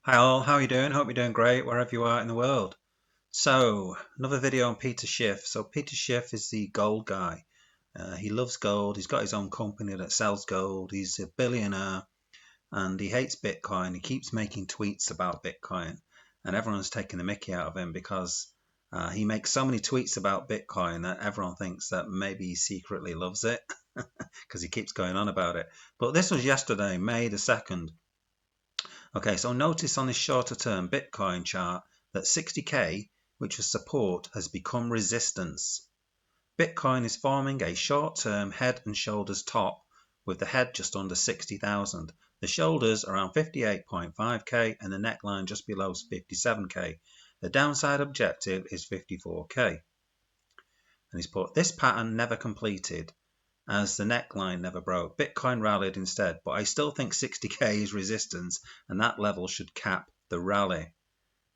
Hi all, how are you doing? Hope you're doing great wherever you are in the world. So, another video on Peter Schiff. So Peter Schiff is the gold guy. He loves gold. He's got his own company that sells gold. He's a billionaire and he hates Bitcoin. He keeps making tweets about Bitcoin and everyone's taking the mickey out of him because he makes so many tweets about Bitcoin that everyone thinks that maybe he secretly loves it because he keeps going on about it. But this was yesterday, May the 2nd. Okay, so notice on this shorter term Bitcoin chart that 60k, which was support, has become resistance. Bitcoin is forming a short-term head and shoulders top with the head just under 60,000, the shoulders around 58.5k and the neckline just below 57k. The downside objective is 54k. And he's put this pattern never completed as the neckline never broke. Bitcoin rallied instead, but I still think 60k is resistance and that level should cap the rally.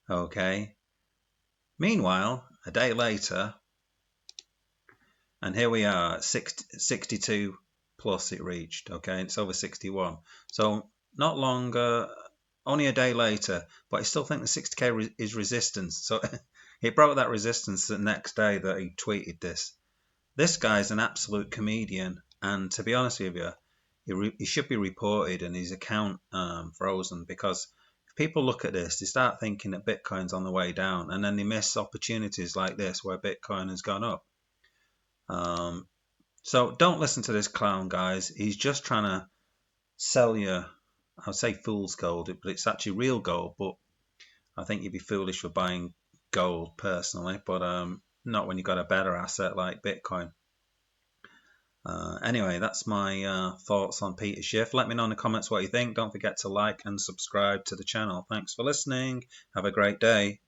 Okay. Meanwhile, a day later, and here we are, 62 plus it reached. Okay, it's over 61. So not longer, only a day later, but I still think the 60k is resistance. So it broke that resistance the next day that he tweeted this. This guy's an absolute comedian, and to be honest with you, he should be reported and his account frozen because if people look at this, they start thinking that Bitcoin's on the way down, and then they miss opportunities like this where Bitcoin has gone up. So don't listen to this clown, guys. He's just trying to sell you, I would say fool's gold, but it's actually real gold. But I think you'd be foolish for buying gold personally, but not when you've got a better asset like Bitcoin. Anyway, that's my thoughts on Peter Schiff. Let me know in the comments what you think. Don't forget to like and subscribe to the channel. Thanks for listening. Have a great day.